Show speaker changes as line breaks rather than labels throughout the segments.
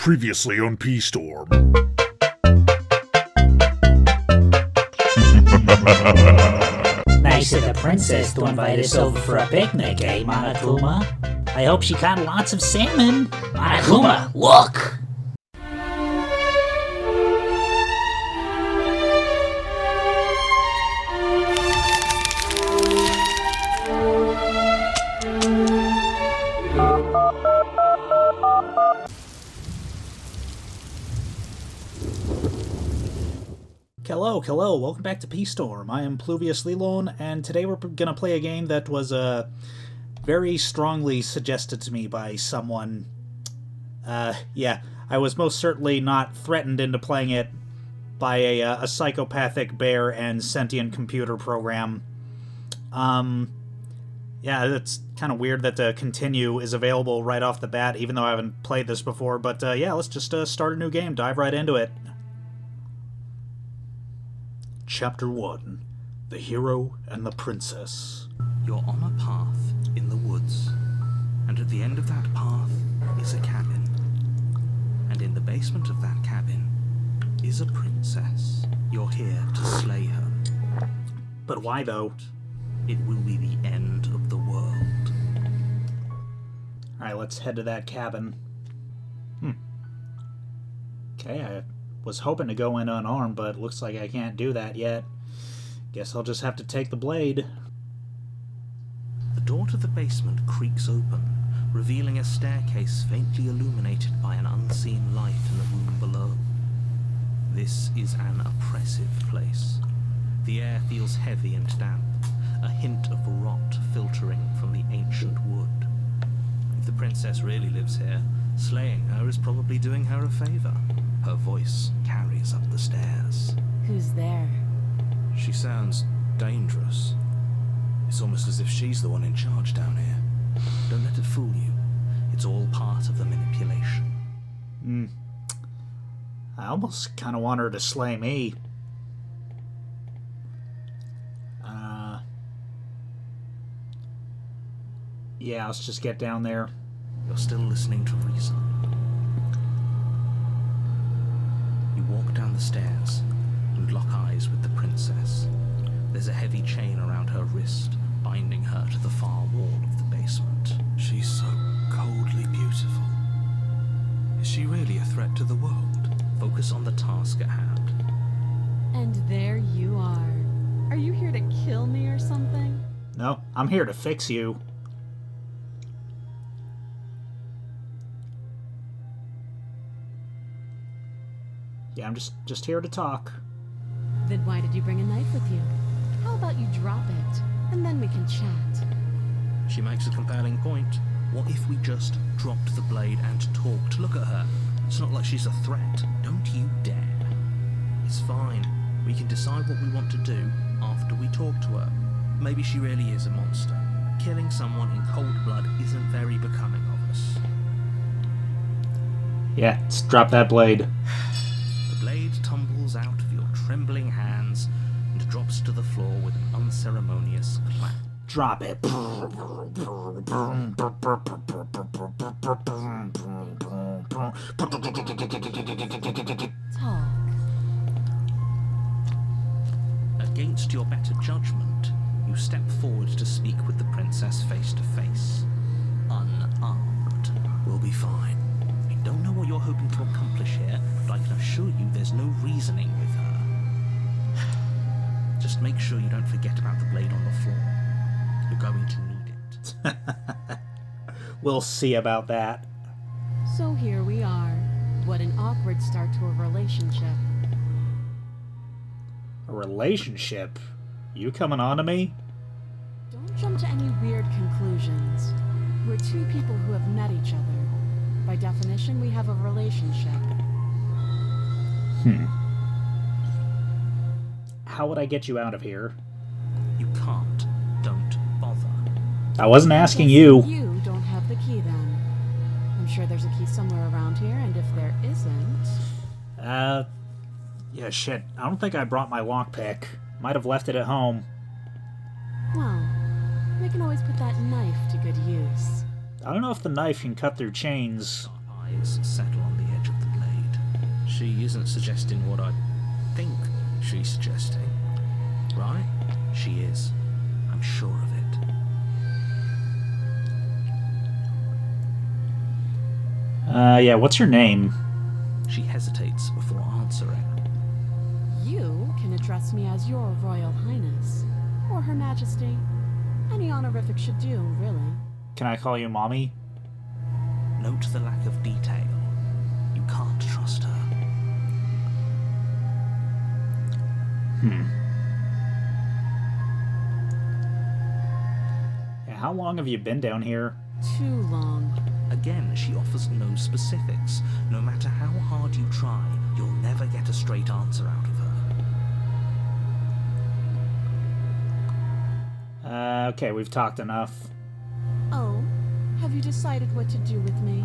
Previously on P-Storm.
Nice of the princess to invite us over for a picnic, eh, Monokuma? I hope she caught lots of salmon. Monokuma, look! Hello, welcome back to P-Storm. I am Pluvius Lilon, and today we're gonna play a game that was very strongly suggested to me by someone. Yeah, I was most certainly not threatened into playing it by a psychopathic bear and sentient computer program. Yeah, it's kind of weird that the continue is available right off the bat, even though I haven't played this before, but yeah, let's just start a new game, dive right into it. Chapter 1. The Hero and the Princess.
You're on a path in the woods, and at the end of that path is a cabin. And in the basement of that cabin is a princess. You're here to slay her.
But why, though?
It will be the end of the world.
Alright, let's head to that cabin. Okay, I was hoping to go in unarmed, but looks like I can't do that yet. Guess I'll just have to take the blade.
The door to the basement creaks open, revealing a staircase faintly illuminated by an unseen light in the room below. This is an oppressive place. The air feels heavy and damp, a hint of rot filtering from the ancient wood. If the princess really lives here, slaying her is probably doing her a favor. Her voice carries up the stairs.
Who's there?
She sounds dangerous. It's almost as if she's the one in charge down here.
Don't let it fool you. It's all part of the manipulation.
I almost kind of want her to slay me. Yeah, let's just get down there.
You're still listening to reason. You walk down the stairs and lock eyes with the princess. There's a heavy chain around her wrist, binding her to the far wall of the basement.
She's so coldly beautiful. Is she really a threat to the world?
Focus on the task at hand.
And there you are. Are you here to kill me or something?
No, I'm here to fix you. Yeah, I'm just here to talk.
Then why did you bring a knife with you? How about you drop it, and then we can chat?
She makes a compelling point. What if we just dropped the blade and talked? Look at her. It's not like she's a threat. Don't you dare. It's fine. We can decide what we want to do after we talk to her. Maybe she really is a monster. Killing someone in cold blood isn't very becoming of us.
Yeah, let's drop that blade.
The blade tumbles out of your trembling hands and drops to the floor with an unceremonious clap.
Drop it.
Talk.
Against your better judgment, you step forward to speak with the princess face to face. Unarmed.
We'll be fine.
I don't know what you're hoping to accomplish here, but I can assure you there's no reasoning with her. Just make sure you don't forget about the blade on the floor. You're going to need it.
We'll see about that.
So here we are. What an awkward start to a relationship.
A relationship? You coming on to me?
Don't jump to any weird conclusions. We're two people who have met each other. By definition, we have a relationship.
How would I get you out of here?
You can't. Don't bother.
I wasn't asking
Guess
you.
You don't have the key then. I'm sure there's a key somewhere around here, and if there isn't...
Yeah, shit. I don't think I brought my lockpick. Might have left it at home.
Well, we can always put that knife to good use.
I don't know if the knife can cut through chains.
Eyes settle on the edge of She isn't suggesting what I think she's suggesting, right? She is. I'm sure of it.
Yeah, what's your name?
She hesitates before answering.
You can address me as Your Royal Highness, or Her Majesty. Any honorific should do, really.
Can I call you Mommy?
Note the lack of detail. You can't trust her.
Yeah, how long have you been down here?
Too long.
Again, she offers no specifics. No matter how hard you try, you'll never get a straight answer out of her.
Okay, we've talked enough.
Oh, have you decided what to do with me?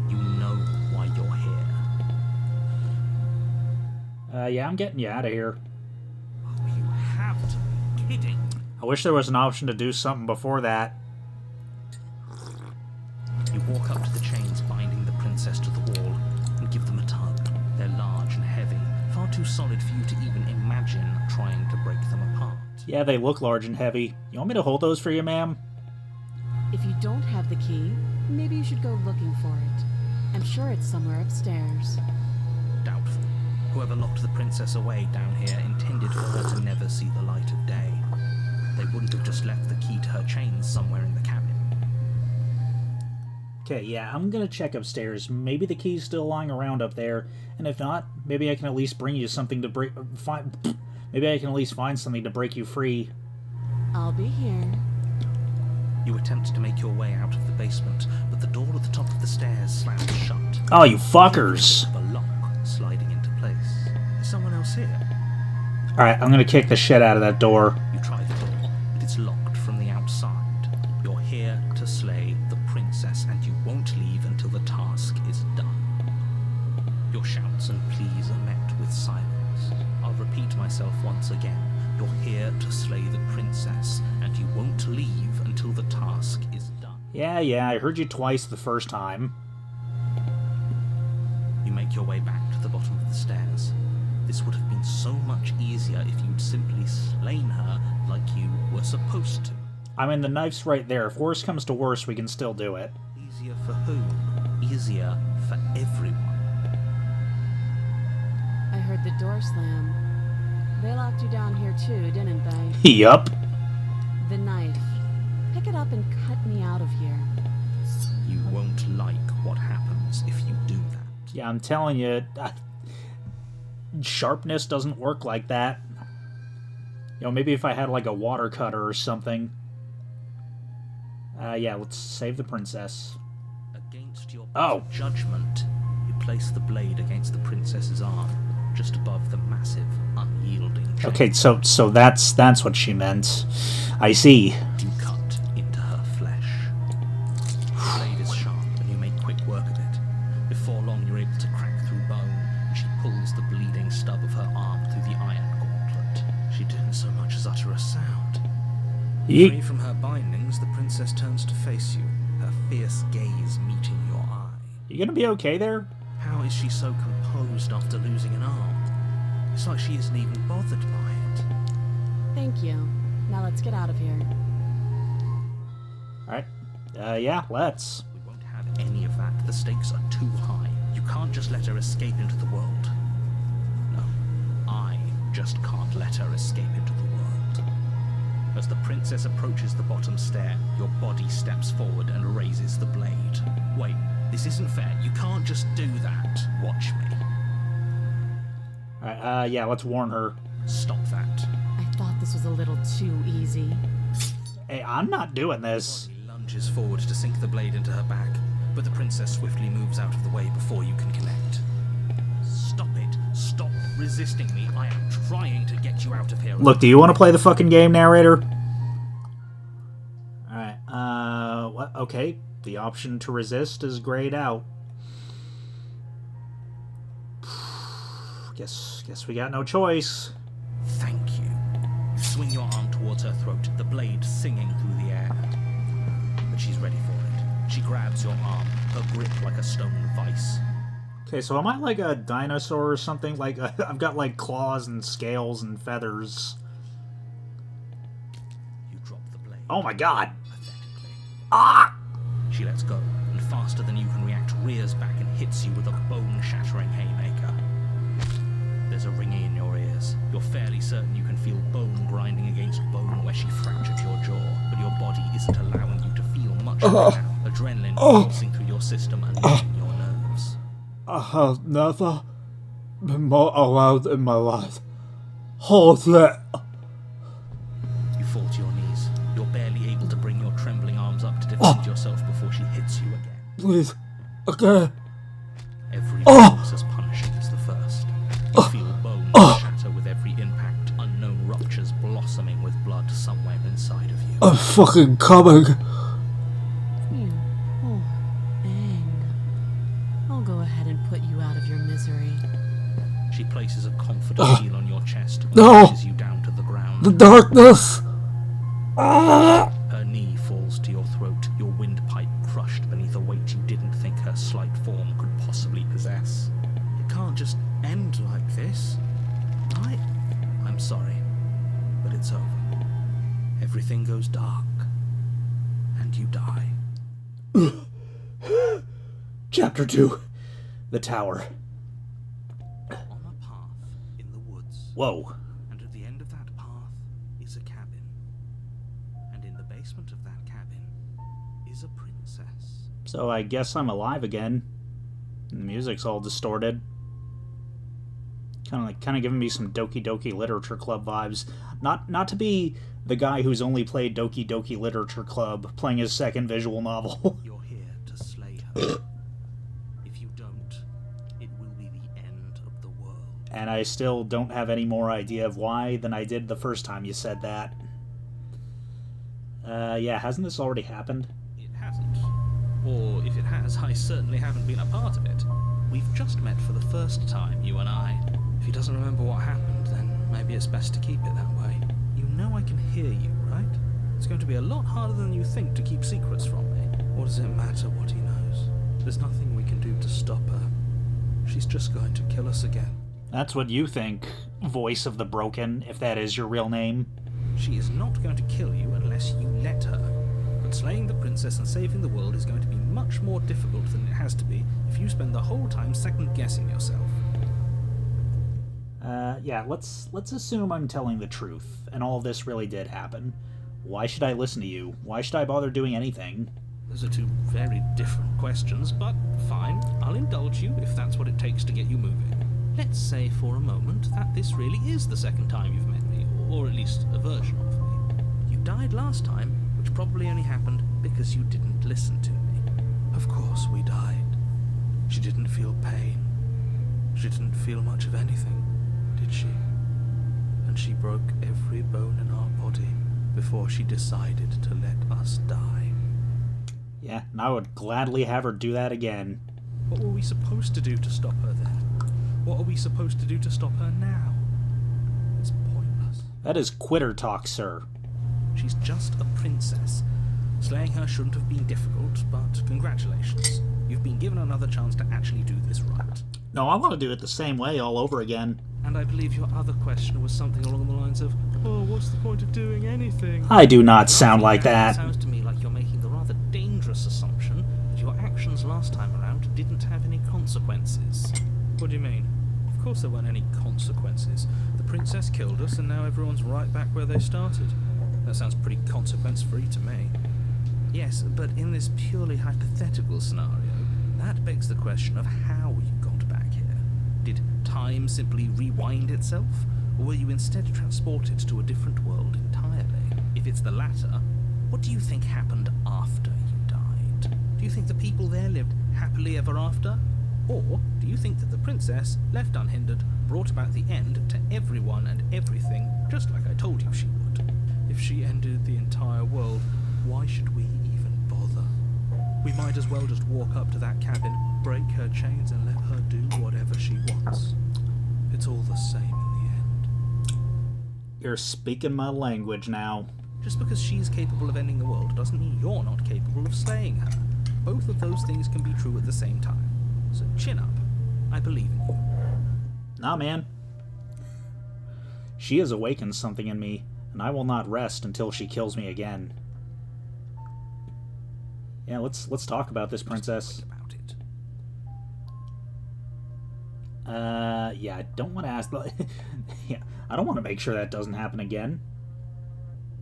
You know why you're here.
Yeah, I'm getting you out of here.
Oh, you have to be kidding.
I wish there was an option to do something before that.
You walk up to the chains binding the princess to the wall and give them a tug. They're large and heavy, far too solid for you to even imagine trying to break them apart.
Yeah, they look large and heavy. You want me to hold those for you, ma'am?
If you don't have the key, maybe you should go looking for it. I'm sure it's somewhere upstairs.
Doubtful. Whoever locked the princess away down here intended for her to never see the light of day. They wouldn't have just left the key to her chains somewhere in the cabin.
Okay, yeah, I'm gonna check upstairs. Maybe the key's still lying around up there, and if not, maybe I can at least bring you something to break. Maybe I can at least find something to break you free.
I'll be here.
You attempt to make your way out of the basement, but the door at the top of the stairs slams shut.
Oh, you fuckers!
Of a lock sliding into place. Is someone else here?
Alright, I'm gonna kick the shit out of that door.
You try the door, but it's locked from the outside. You're here to slay the princess, and you won't leave until the task is done. Your shouts and pleas are met with silence. I'll repeat myself once again. You're here to slay the princess, and you won't leave until the task is done.
Yeah, I heard you twice the first time.
You make your way back to the bottom of the stairs. This would have been so much easier if you'd simply slain her like you were supposed to.
I mean, the knife's right there. If worse comes to worse, we can still do it.
Easier for whom? Easier for everyone.
I heard the door slam. They locked you down here too, didn't they?
Yup.
The knife. Pick it up and cut me out of here.
You won't like what happens if you do that.
Yeah, I'm telling you, sharpness doesn't work like that. You know, maybe if I had like a water cutter or something. Yeah, let's save the princess.
Against your
Oh.
judgment, you place the blade against the princess's arm, just above the massive, unyielding chain.
Okay, so that's what she meant. I see.
You cut into her flesh. The blade is sharp, and you make quick work of it. Before long, you're able to crack through bone, and she pulls the bleeding stub of her arm through the iron gauntlet. She didn't so much as utter a sound. Free from her bindings, the princess turns to face you, her fierce gaze meeting your eye.
You gonna be okay there?
How is she so composed after losing an arm? It's like she isn't even bothered by it.
Thank you. Now let's get out of here.
Alright. Yeah, let's.
We won't have any of that. The stakes are too high. You can't just let her escape into the world. No, I just can't let her escape into the world. As the princess approaches the bottom stair, your body steps forward and raises the blade. Wait, this isn't fair. You can't just do that. Watch me.
Alright, yeah, let's warn her.
Stop that.
I thought this was a little too easy.
Hey, I'm not doing this.
He lunges forward to sink the blade into her back, but the princess swiftly moves out of the way before you can connect. Stop it. Stop resisting me. I am trying to get you out of here.
Look, do you want to play the fucking game, narrator? Alright, what? Okay, the option to resist is grayed out. Guess we got no choice.
Thank you. You swing your arm towards her throat, the blade singing through the air. But she's ready for it. She grabs your arm, her grip like a stone vice.
Okay, so am I like a dinosaur or something? Like, I've got like claws and scales and feathers.
You drop the blade.
Oh my god!
Pathetically.
Ah!
She lets go, and faster than you can react, rears back and hits you with a bone-shattering haymaker. There's a ringing in your ears. You're fairly certain you can feel bone grinding against bone where she fractured your jaw, but your body isn't allowing you to feel much of it now. Adrenaline coursing through your system and reaching your nerves.
I have never been more aroused in my life. Hold it!
You fall to your knees. You're barely able to bring your trembling arms up to defend yourself before she hits you again.
Please, again.
Every blow is as punishing as the first. You feel bones shatter with every impact, unknown ruptures blossoming with blood somewhere inside of you.
I'm fucking coming.
You poor thing. I'll go ahead and put you out of your misery.
She places a confident heel on your chest and
No.
pushes you down to the ground.
The darkness.
Her knee falls to your throat, your windpipe crushed beneath a weight you didn't think her slight form could possibly possess. It can't just end like this. I'm sorry, but it's over. Everything goes dark, and you die.
Chapter 2. The Tower.
On a path in the woods.
Whoa.
And at the end of that path is a cabin. And in the basement of that cabin is a princess.
So I guess I'm alive again. The music's all distorted. Kind of giving me some Doki Doki Literature Club vibes. Not to be the guy who's only played Doki Doki Literature Club, playing his second visual novel.
You're here to slay her. If you don't, it will be the end of the world.
And I still don't have any more idea of why than I did the first time you said that. Yeah, hasn't this already happened?
It hasn't. Or if it has, I certainly haven't been a part of it. We've just met for the first time, you and I. If he doesn't remember what happened, then maybe it's best to keep it that way. You know I can hear you, right? It's going to be a lot harder than you think to keep secrets from me. What does it matter what he knows? There's nothing we can do to stop her. She's just going to kill us again.
That's what you think, Voice of the Broken, if that is your real name.
She is not going to kill you unless you let her. But slaying the princess and saving the world is going to be much more difficult than it has to be if you spend the whole time second-guessing yourself.
Yeah, let's assume I'm telling the truth, and all of this really did happen. Why should I listen to you? Why should I bother doing anything?
Those are two very different questions, but fine, I'll indulge you if that's what it takes to get you moving. Let's say for a moment that this really is the second time you've met me, or at least a version of me. You died last time, which probably only happened because you didn't listen to me. Of course we died. She didn't feel pain. She didn't feel much of anything, did she? And she broke every bone in our body before she decided to let us die.
Yeah, and I would gladly have her do that again.
What were we supposed to do to stop her then? What are we supposed to do to stop her now? It's pointless.
That is quitter talk, sir.
She's just a princess. Slaying her shouldn't have been difficult, but congratulations. You've been given another chance to actually do this right.
No, I want to do it the same way all over again.
And I believe your other question was something along the lines of, oh, what's the point of doing anything?
I do not sound like that.
It sounds to me like you're making the rather dangerous assumption that your actions last time around didn't have any consequences. What do you mean? Of course there weren't any consequences. The princess killed us and now everyone's right back where they started. That sounds pretty consequence-free to me. Yes, but in this purely hypothetical scenario, that begs the question of how you got back here. Did time simply rewind itself, or were you instead transported to a different world entirely? If it's the latter, what do you think happened after you died? Do you think the people there lived happily ever after? Or do you think that the princess, left unhindered, brought about the end to everyone and everything, just like I told you she would? If she ended the entire world, why should we even bother? We might as well just walk up to that cabin, break her chains and let her do whatever she wants. It's all the same in the end.
You're speaking my language now.
Just because she's capable of ending the world doesn't mean you're not capable of slaying her. Both of those things can be true at the same time. So chin up. I believe in you.
Nah, man. She has awakened something in me, and I will not rest until she kills me again. Yeah, let's talk about this, princess.
Think about it.
Yeah, I don't want to ask. Yeah, I don't want to make sure that doesn't happen again.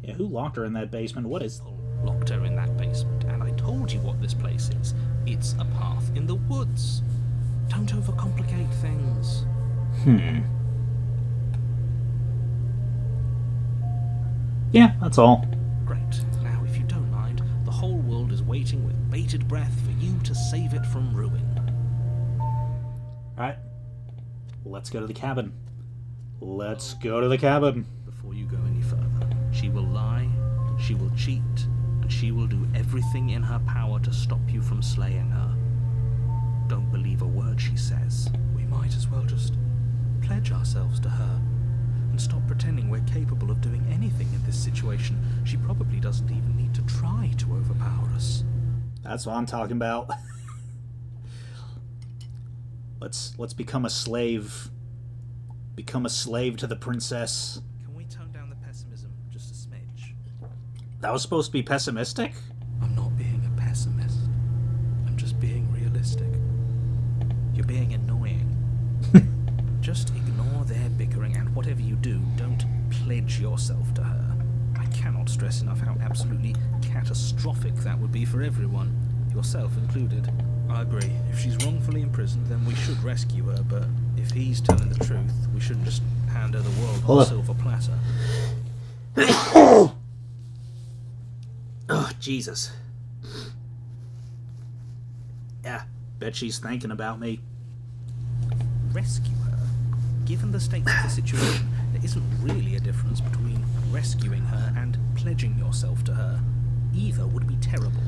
Yeah, who locked her in that basement? What is?
Locked her in that basement, and I told you what this place is. It's a path in the woods. Don't overcomplicate things.
Yeah, that's all.
Great. Now, if you don't mind, the whole world is waiting with bated breath for you to save it from ruin.
Alright. Let's go to the cabin. Let's go to the cabin.
Before you go any further, she will lie, she will cheat, and she will do everything in her power to stop you from slaying her. Don't believe a word she says.
We might as well just pledge ourselves to her and stop pretending we're capable of doing anything in this situation. She probably doesn't even need to try to overpower us.
That's what I'm talking about. Let's become a slave. Become a slave to the princess.
Can we tone down the pessimism just a smidge?
That was supposed to be pessimistic?
I'm not being a pessimist. I'm just being realistic.
You're being annoying. Just ignore their bickering, and whatever you do, don't pledge yourself to her. I cannot stress enough how absolutely catastrophic that would be for everyone, yourself included.
I agree. If she's wrongfully imprisoned, then we should rescue her, but if he's telling the truth, we shouldn't just hand her the world on a silver platter.
Oh, Jesus. Yeah, bet she's thinking about me.
Rescue her? Given the state of the situation, there isn't really a difference between rescuing her and pledging yourself to her. Either would be terrible.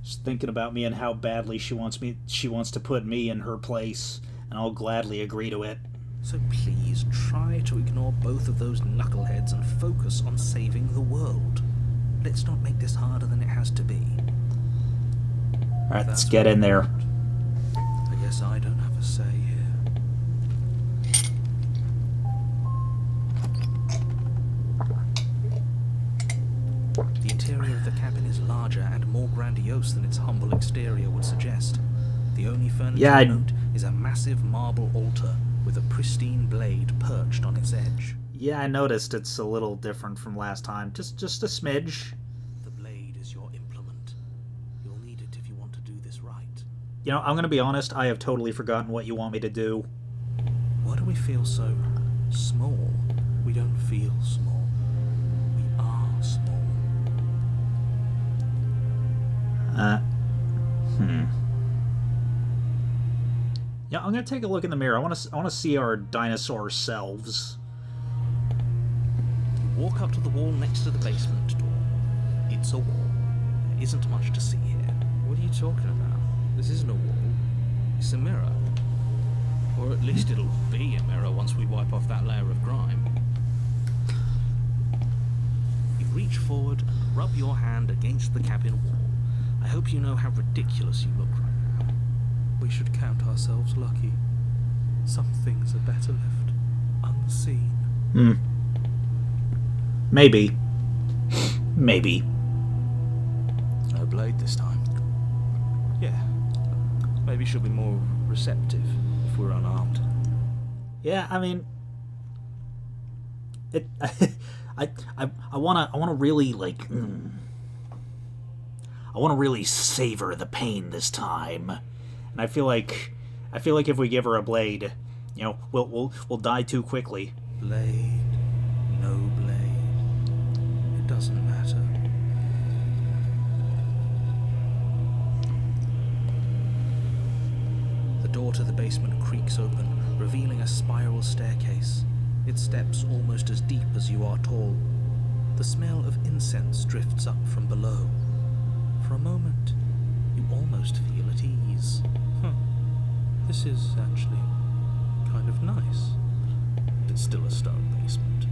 She's thinking about me and how badly she wants to put me in her place, and I'll gladly agree to it.
So please try to ignore both of those knuckleheads and focus on saving the world. Let's not make this harder than it has to be.
Alright, let's get in there.
I guess I don't have a say here.
The interior of the cabin is larger and more grandiose than its humble exterior would suggest. The only furniture to note is a massive marble altar with a pristine blade perched on its edge.
Yeah, I noticed it's a little different from last time. Just a smidge.
The blade is your implement. You'll need it if you want to do this right.
You know, I'm gonna be honest, I have totally forgotten what you want me to do.
Why do we feel so small?
We don't feel small. We are small.
Yeah, I'm gonna take a look in the mirror. I want to see our dinosaur selves.
You walk up to the wall next to the basement door. It's a wall. There isn't much to see here.
What are you talking about? This isn't a wall. It's a mirror. Or at least it'll be a mirror once we wipe off that layer of grime.
You reach forward and rub your hand against the cabin wall. I hope you know how ridiculous you look right now.
We should count ourselves lucky. Some things are better left unseen.
Maybe. Maybe.
No blade this time. Yeah. Maybe she'll be more receptive if we're unarmed.
Yeah, I mean, it. I wanna really like. I want to really savor the pain this time, and I feel like if we give her a blade, you know, we'll die too quickly.
Blade, no blade, it doesn't matter.
The door to the basement creaks open, revealing a spiral staircase. Its steps almost as deep as you are tall. The smell of incense drifts up from below. For a moment, you almost feel at ease.
This is actually kind of nice. It's still a stone basement.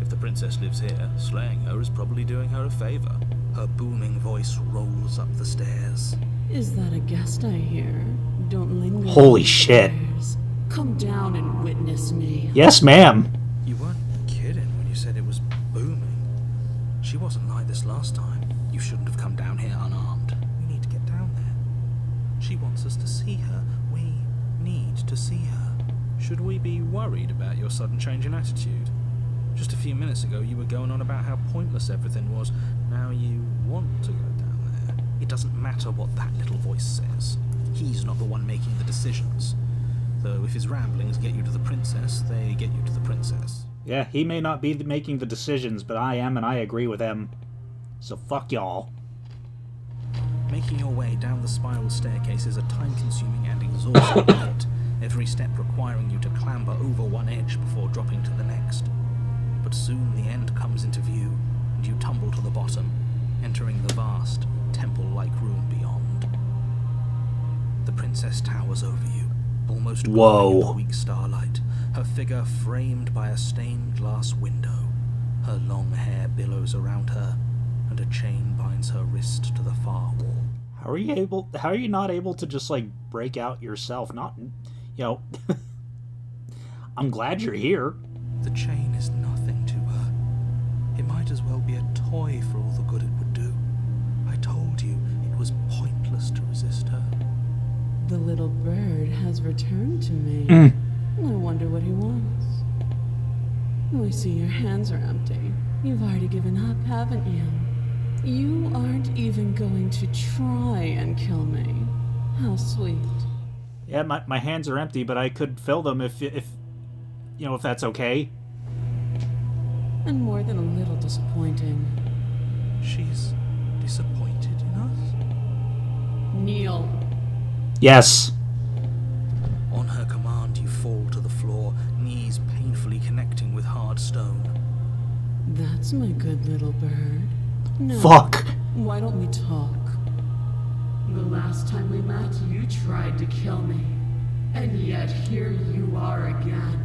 If the princess lives here, slaying her is probably doing her a favor.
Her booming voice rolls up the stairs.
Is that a guest I hear? Don't linger.
Holy shit.
Come down and witness me.
Yes, ma'am.
You weren't kidding when you said it was booming. She wasn't like this last time. You shouldn't have come down here unarmed. We need to get down there. She wants us to see her. We need to see her. Should we be worried about your sudden change in attitude? Just a few minutes ago you were going on about how pointless everything was. Now you want to go down there. It doesn't matter what that little voice says. He's not the one making the decisions. Though if his ramblings get you to the princess, they get you to the princess.
Yeah, he may not be making the decisions, but I am, and I agree with him. So fuck y'all.
Making your way down the spiral staircase is a time-consuming and exhausting feat, every step requiring you to clamber over one edge before dropping to the next. But soon the end comes into view, and you tumble to the bottom, entering the vast, temple-like room beyond. The princess towers over you, almost glowing in the weak starlight, her figure framed by a stained glass window. Her long hair billows around her, and a chain binds her wrist to the far wall.
How are you not able to just, like, break out yourself? Not, you know... I'm glad you're here.
The chain is nothing to her. It might as well be a toy for all the good it would do. I told you it was pointless to resist her.
The little bird has returned to me. I wonder what he wants. I see your hands are empty. You've already given up, haven't you? You aren't even going to try and kill me. How sweet.
Yeah, my hands are empty, but I could fill them if you know, if that's okay.
And more than a little disappointing.
She's disappointed in us?
Kneel.
Yes.
On her command, you fall to the floor, knees painfully connecting with hard stone.
That's my good little bird. No.
Fuck.
Why don't we talk? The last time we met, you tried to kill me. And yet here you are again.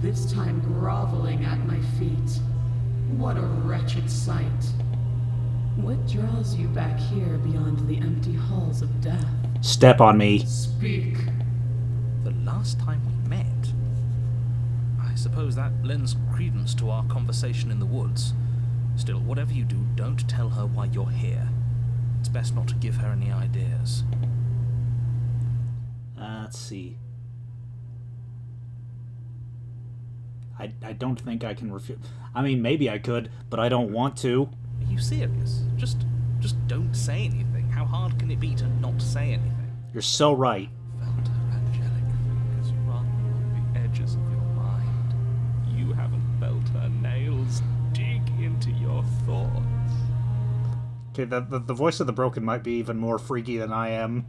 This time groveling at my feet. What a wretched sight. What draws you back here beyond the empty halls of death?
Step on me.
Speak.
The last time we met? I suppose that lends credence to our conversation in the woods. Still, whatever you do, don't tell her why you're here. It's best not to give her any ideas.
Let's see. I don't think I can refuse. I mean, maybe I could, but I don't want to.
Are you serious? Just don't say anything. How hard can it be to not say anything?
You're so right.
Felt her angelic fingers run along the edges of your mind. You haven't felt her nails dig into your thoughts.
Okay, the voice of the broken might be even more freaky than I am.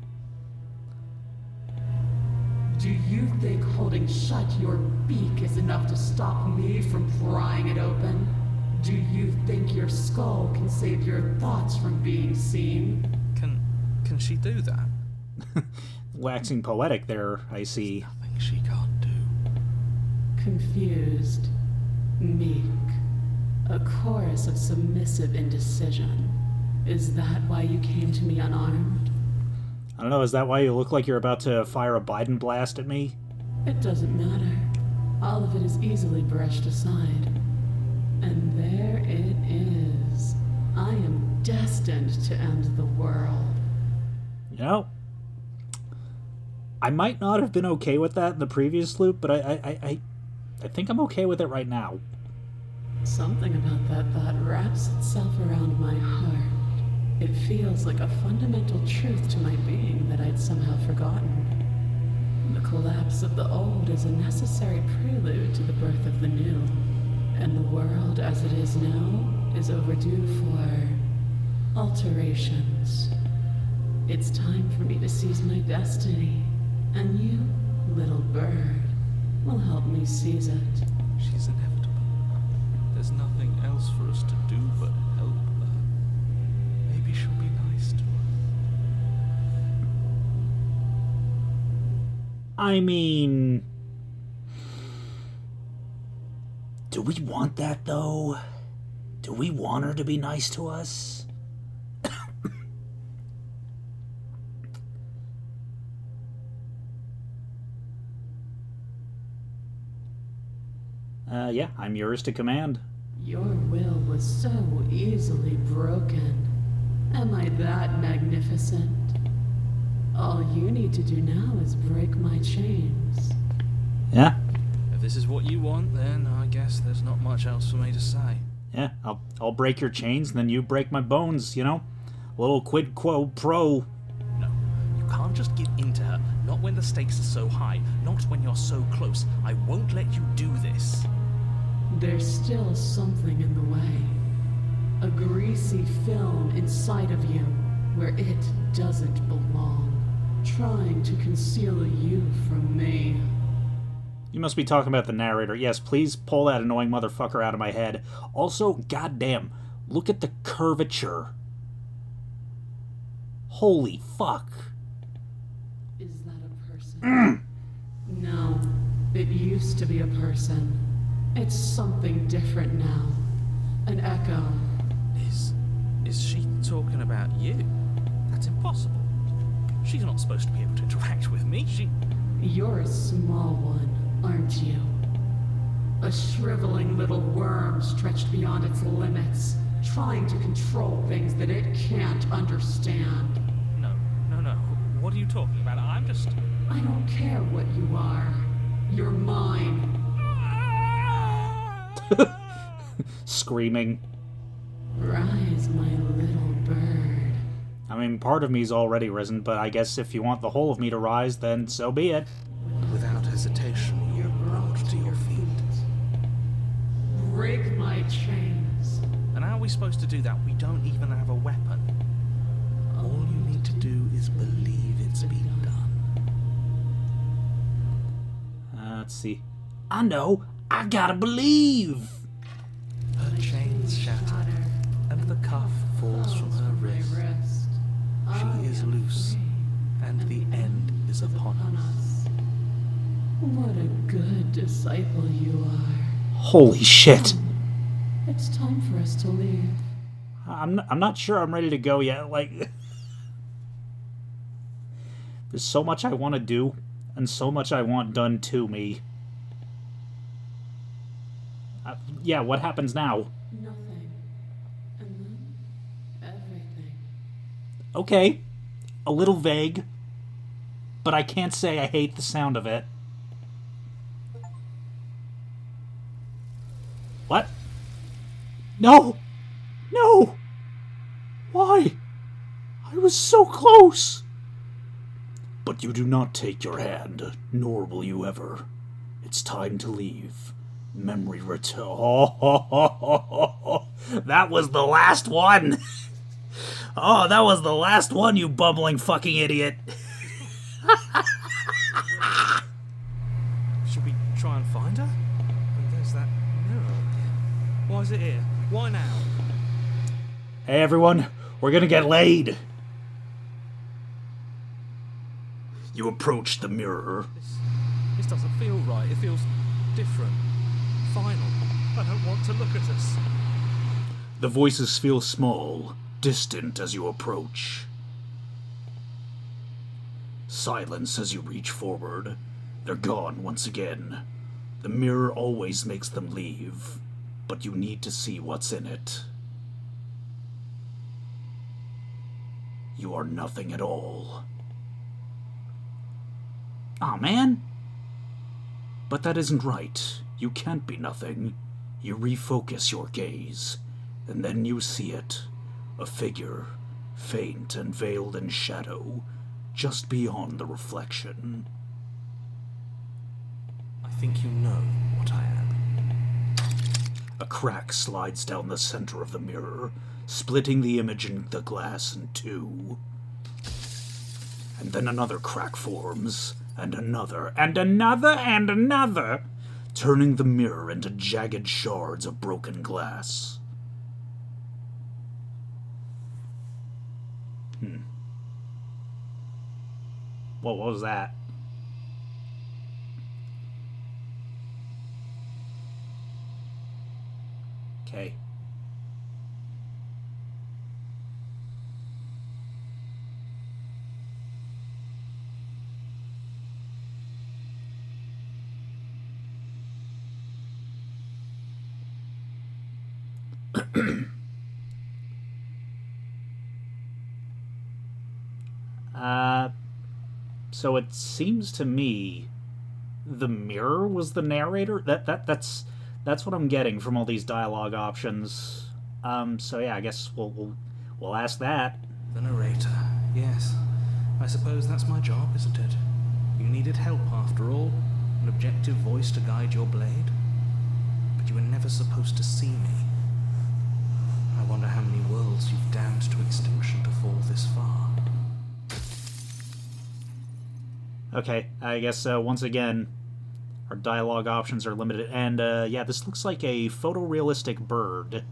Do you think holding shut your beak is enough to stop me from prying it open? Do you think your skull can save your thoughts from being seen?
Can she do that?
Waxing poetic there, I see.
Nothing she can't do.
Confused, meek, a chorus of submissive indecision. Is that why you came to me unarmed?
I don't know, is that why you look like you're about to fire a Biden blast at me?
It doesn't matter. All of it is easily brushed aside. And there it is. I am destined to end the world.
You know, I might not have been okay with that in the previous loop, but I think I'm okay with it right now.
Something about that thought wraps itself around my heart. It feels like a fundamental truth to my being that I'd somehow forgotten. The collapse of the old is a necessary prelude to the birth of the new. And the world as it is now is overdue for alterations. It's time for me to seize my destiny. And you, little bird, will help me seize it.
She's inevitable. There's nothing else for us to do but help her. Maybe she'll be nice to us.
I mean... do we want that, though? Do we want her to be nice to us? Yeah, I'm yours to command.
Your will was so easily broken. Am I that magnificent? All you need to do now is break my chains.
Yeah,
If this is what you want, then I guess there's not much else for me to say.
yeah, I'll break your chains, and then you break my bones, you know? A little quid quo pro.
No, you can't just give in to her. Not when the stakes are so high. Not when you're so close. I won't let you do this.
There's still something in the way. A greasy film inside of you where it doesn't belong. Trying to conceal you from me.
You must be talking about the narrator. Yes, please pull that annoying motherfucker out of my head. Also, goddamn, look at the curvature. Holy fuck.
Is that a person? No, it used to be a person. It's something different now. An echo.
Is she talking about you?
That's impossible. She's not supposed to be able to interact with me.
You're a small one, aren't you? A shriveling little worm stretched beyond its limits, trying to control things that it can't understand.
No. What are you talking about? I'm just...
I don't care what you are. You're mine.
Screaming.
Rise, my little bird.
I mean, part of me's already risen, but I guess if you want the whole of me to rise, then so be it.
Without hesitation, you brought to your feet.
Break my chains.
And how are we supposed to do that? We don't even have a weapon.
All you need to do is believe it's been done.
Let's see. I know. I gotta believe.
Her chains shatter, and the cuff falls from her wrist. She is loose, and the end is upon us.
What a good disciple you are.
Holy shit.
It's time for us to leave.
I'm not sure I'm ready to go yet. Like, there's so much I want to do, and so much I want done to me. Yeah, what happens now?
Nothing. And then everything.
Okay, a little vague, but I can't say I hate the sound of it. What? No! No! Why? I was so close! But you do not take your hand, nor will you ever. It's time to leave. Memory return. Oh, that was the last one! Oh, that was the last one, you bumbling fucking idiot.
Should we try and find her? And there's that mirror. Why is it here? Why now?
Hey everyone, we're gonna get laid. You approach the mirror.
This doesn't feel right. It feels different. Final. I don't want to look at us.
The voices feel small, distant as you approach. Silence as you reach forward. They're gone once again. The mirror always makes them leave, but you need to see what's in it. You are nothing at all. Aw, man. But that isn't right. You can't be nothing. You refocus your gaze, and then you see it. A figure, faint and veiled in shadow, just beyond the reflection.
I think you know what I am.
A crack slides down the center of the mirror, splitting the image in the glass in two. And then another crack forms, and another, and another, and another, turning the mirror into jagged shards of broken glass. What was that? Okay. So it seems to me the mirror was the narrator. That's what I'm getting from all these dialogue options. So yeah, I guess we'll ask that.
The narrator, yes. I suppose that's my job, isn't it? You needed help after all, an objective voice to guide your blade. But you were never supposed to see me. I wonder how many worlds you've damned to extinction to fall this far.
Okay, I guess once again, our dialogue options are limited. And yeah, this looks like a photorealistic bird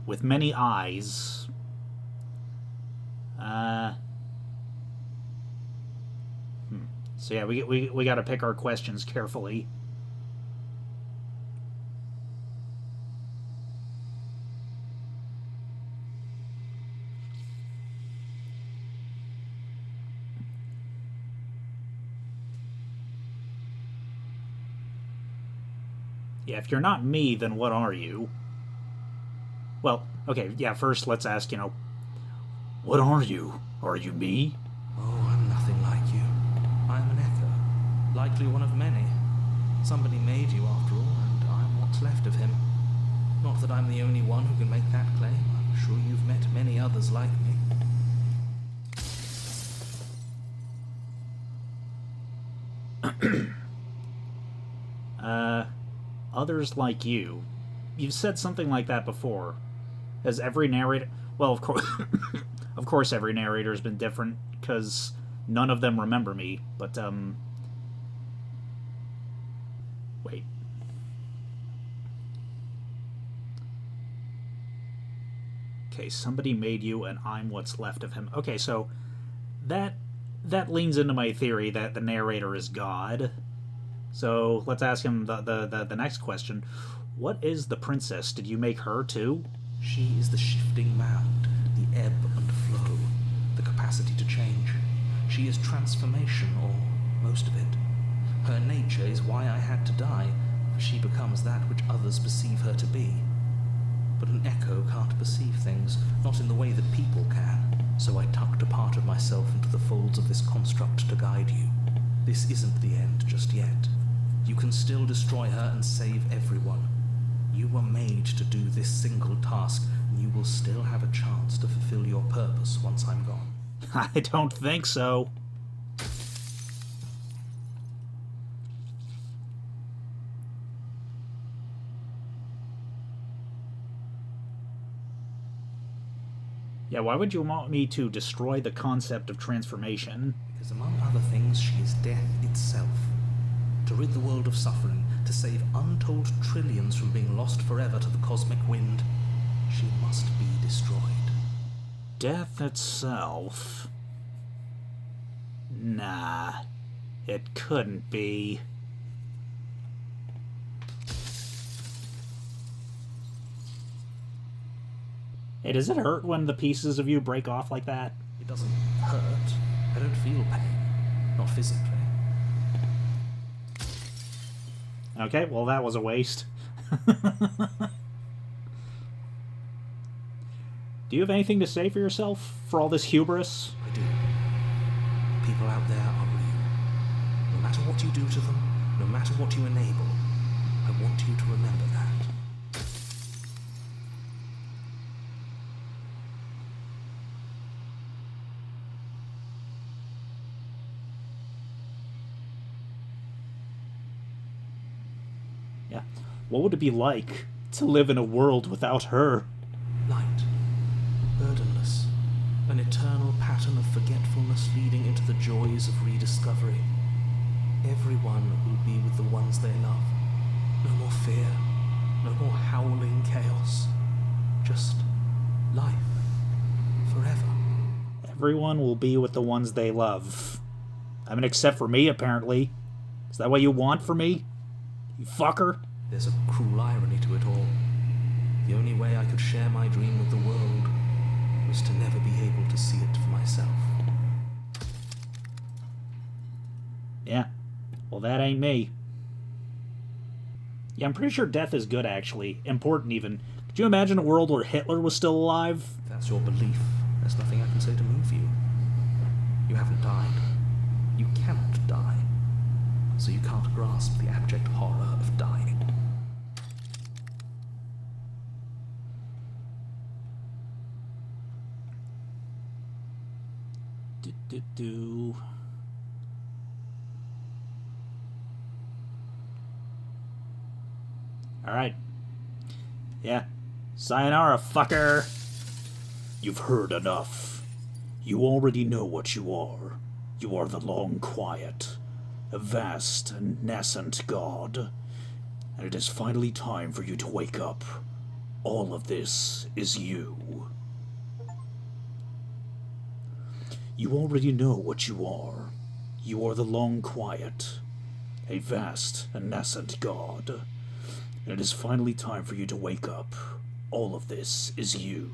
with many eyes. So yeah, we got to pick our questions carefully. Yeah, if you're not me, then what are you? Well, okay, yeah, first let's ask, what are you? Are you me?
Oh, I'm nothing like you. I'm an echo. Likely one of many. Somebody made you after all, and I'm what's left of him. Not that I'm the only one who can make that claim. I'm sure you've met many others like me.
Others like you. You've said something like that before. Has every narrator... Well, of course... of course every narrator's been different, because none of them remember me, but, wait. Okay, somebody made you, and I'm what's left of him. Okay, so that leans into my theory that the narrator is God. So let's ask him the next question. What is the princess? Did you make her too?
She is the shifting mound, the ebb and flow, the capacity to change. She is transformation, or most of it. Her nature is why I had to die, for she becomes that which others perceive her to be. But an echo can't perceive things, not in the way that people can, so I tucked a part of myself into the folds of this construct to guide you. This isn't the end just yet. You can still destroy her and save everyone. You were made to do this single task, and you will still have a chance to fulfill your purpose once I'm gone.
I don't think so. Yeah, why would you want me to destroy the concept of transformation?
Because among other things, she is death itself. To rid the world of suffering, to save untold trillions from being lost forever to the cosmic wind, she must be destroyed.
Death itself? Nah, it couldn't be. Hey, does it hurt when the pieces of you break off like that?
It doesn't hurt. I don't feel pain. Not physically.
Okay, well that was a waste. Do you have anything to say for yourself, for all this hubris?
I do. People out there are real. No matter what you do to them, no matter what you enable, I want you to remember that.
Yeah. What would it be like to live in a world without her?
Light, burdenless, an eternal pattern of forgetfulness leading into the joys of rediscovery. Everyone will be with the ones they love. No more fear, no more howling chaos. Just life, forever.
Everyone will be with the ones they love. I mean, except for me, apparently. Is that what you want for me? You fucker?
There's a cruel irony to it all. The only way I could share my dream with the world was to never be able to see it for myself.
Yeah. Well, that ain't me. Yeah, I'm pretty sure death is good, actually. Important, even. Could you imagine a world where Hitler was still alive?
If that's your belief, there's nothing I can say to move you. You haven't died. You cannot die. So you can't grasp the abject horror of dying.
Do. Alright. Yeah. Sayonara, fucker!
You've heard enough. You already know what you are. You are the Long Quiet, a vast and nascent god. And it is finally time for you to wake up. All of this is you. You already know what you are. You are the Long Quiet, a vast and nascent god. And it is finally time for you to wake up. All of this is you.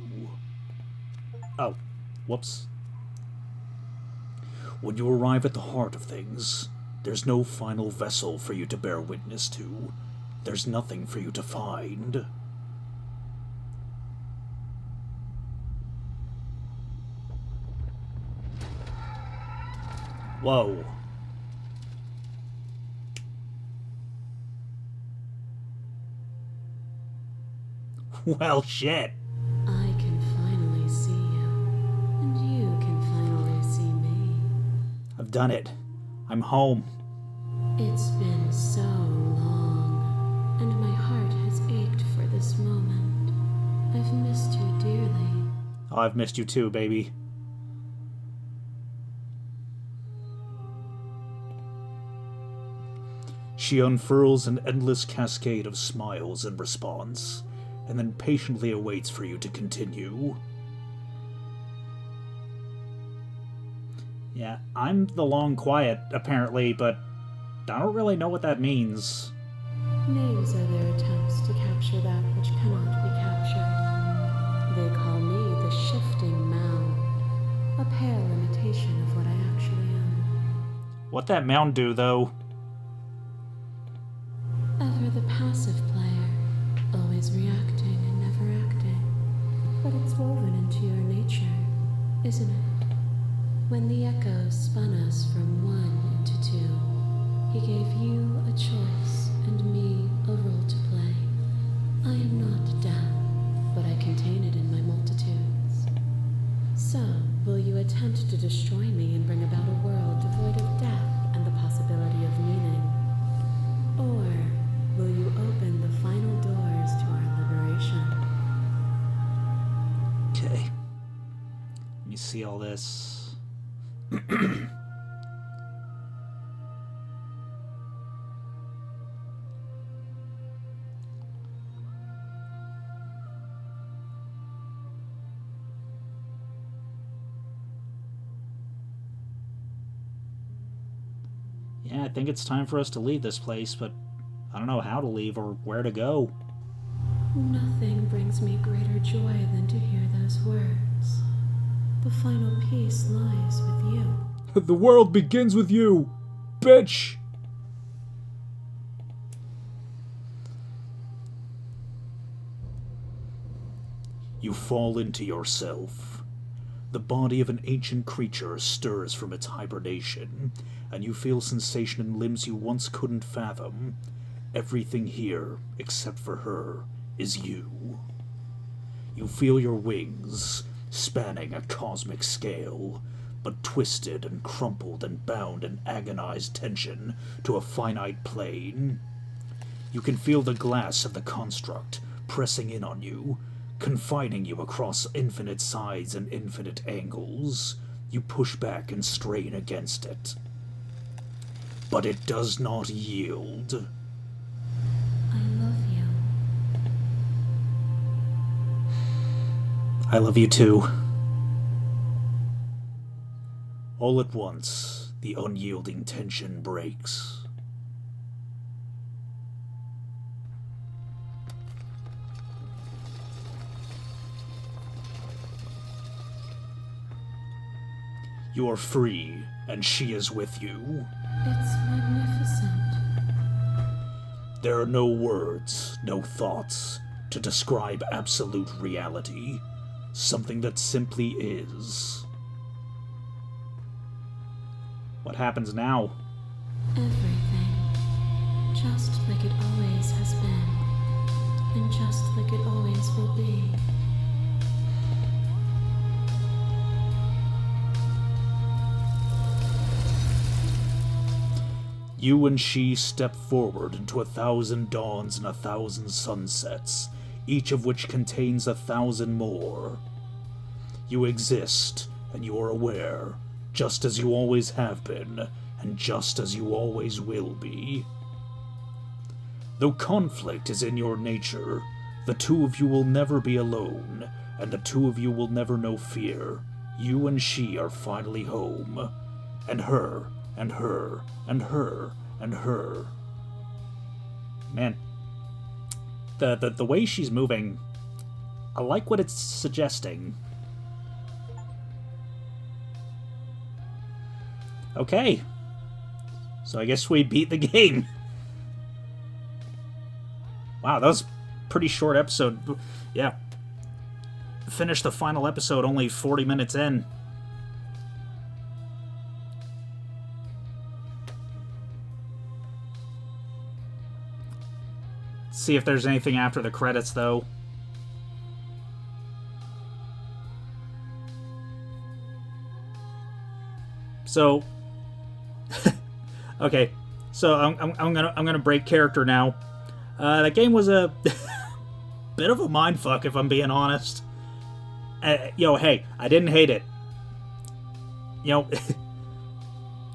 Oh. Whoops.
When you arrive at the heart of things, there's no final vessel for you to bear witness to. There's nothing for you to find.
Whoa. Well, shit.
I can finally see you, and you can finally see me.
I've done it. I'm home.
It's been so long, and my heart has ached for this moment. I've missed you dearly.
Oh, I've missed you too, baby.
She unfurls an endless cascade of smiles in response, and then patiently awaits for you to continue.
Yeah, I'm the Long Quiet, apparently, but I don't really know what that means.
Names are their attempts to capture that which cannot be captured. They call me the shifting Mound, a pale imitation of what I actually am.
What that Mound do, though?
Ever the passive player, always reacting and never acting. But it's woven into your nature, isn't it? When the echoes spun us from one into two, he gave you a choice and me a role to play. I am not death, but I contain it in my multitudes. So, will you attempt to destroy me and bring about a world devoid of death and the possibility of meaning? Or will you open the final doors to our liberation?
Okay. Let me see all this. Yeah, I think it's time for us to leave this place, but I don't know how to leave or where to go.
Nothing brings me greater joy than to hear those words. The final piece lies with you.
The world begins with you, bitch!
You fall into yourself. The body of an ancient creature stirs from its hibernation, and you feel sensation in limbs you once couldn't fathom. Everything here, except for her, is you. You feel your wings, spanning a cosmic scale, but twisted and crumpled and bound in agonized tension to a finite plane. You can feel the glass of the construct pressing in on you, confining you across infinite sides and infinite angles. You push back and strain against it. But it does not yield.
I love you.
I love you too.
All at once, the unyielding tension breaks. You are free, and she is with you.
It's magnificent.
There are no words, no thoughts, to describe absolute reality, something that simply is.
What happens now?
Everything. Just like it always has been. And just like it always will be.
You and she step forward into 1,000 dawns and 1,000 sunsets, each of which contains 1,000 more. You exist, and you are aware, just as you always have been, and just as you always will be. Though conflict is in your nature, the two of you will never be alone, and the two of you will never know fear. You and she are finally home. And her, and her, and her, and her.
Man, the way she's moving, I like what it's suggesting. Okay. So I guess we beat the game. Wow, that was a pretty short episode. Yeah. Finished the final episode only 40 minutes in. See if there's anything after the credits, though. So, okay. So I'm gonna break character now. That game was a bit of a mindfuck, if I'm being honest. Hey, I didn't hate it.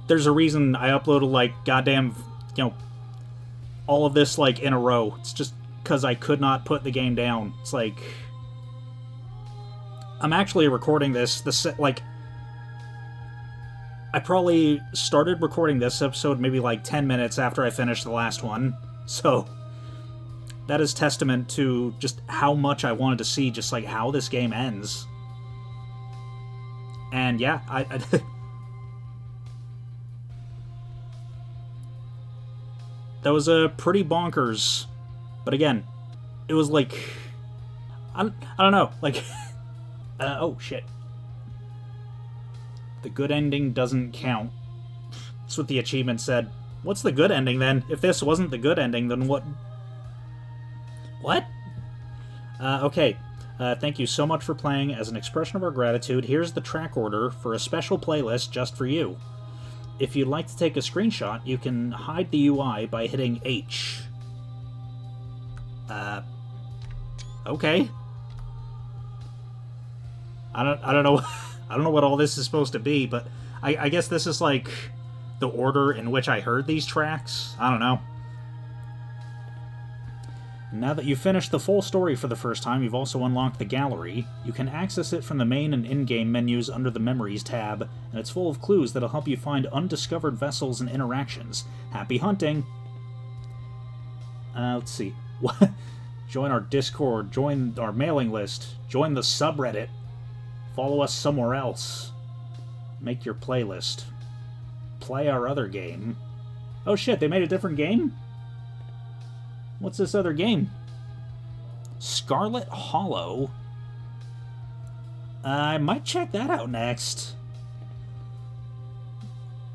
There's a reason I uploaded like goddamn, all of this like in a row. It's just because I could not put the game down. It's like I'm actually recording this. I probably started recording this episode maybe like 10 minutes after I finished the last one. So that is testament to just how much I wanted to see just like how this game ends. And yeah, I that was a pretty bonkers. But again, it was like I don't know, like oh shit. The good ending doesn't count. That's what the achievement said. What's the good ending then? If this wasn't the good ending, then what? What? Okay. Thank you so much for playing. As an expression of our gratitude, here's the track order for a special playlist just for you. If you'd like to take a screenshot, you can hide the UI by hitting H. Okay. I don't know. I don't know what all this is supposed to be, but I guess this is like the order in which I heard these tracks. I don't know. Now that you've finished the full story for the first time, you've also unlocked the gallery. You can access it from the main and in-game menus under the Memories tab, and it's full of clues that'll help you find undiscovered vessels and interactions. Happy hunting! Let's see. Join our Discord, join our mailing list, join the subreddit, follow us somewhere else, make your playlist, play our other game. Oh shit, they made a different game? What's this other game? Scarlet Hollow? I might check that out next.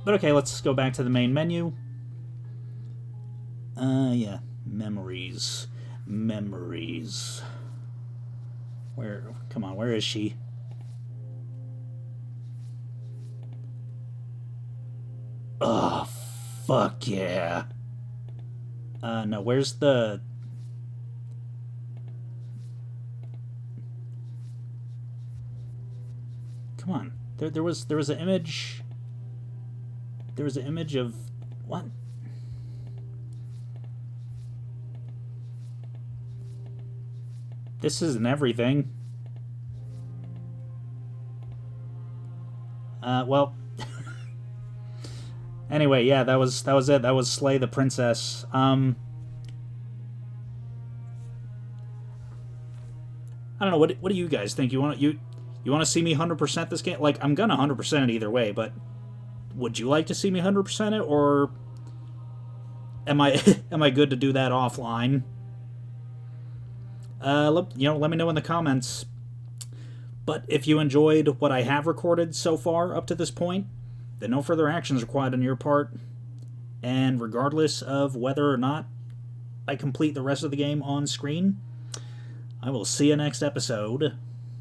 But okay, let's go back to the main menu. Yeah. Memories. Memories. Come on, where is she? Oh, fuck yeah. No, where's the... Come on. There was an image... There was an image of... What? This isn't everything. Well... Anyway, yeah, that was it. That was Slay the Princess. I don't know. What do you guys think? You want to see me 100% this game? Like, I'm gonna 100% it either way, but would you like to see me 100% it, or am I good to do that offline? let me know in the comments. But if you enjoyed what I have recorded so far up to this point, then no further actions required on your part. And regardless of whether or not I complete the rest of the game on screen, I will see you next episode.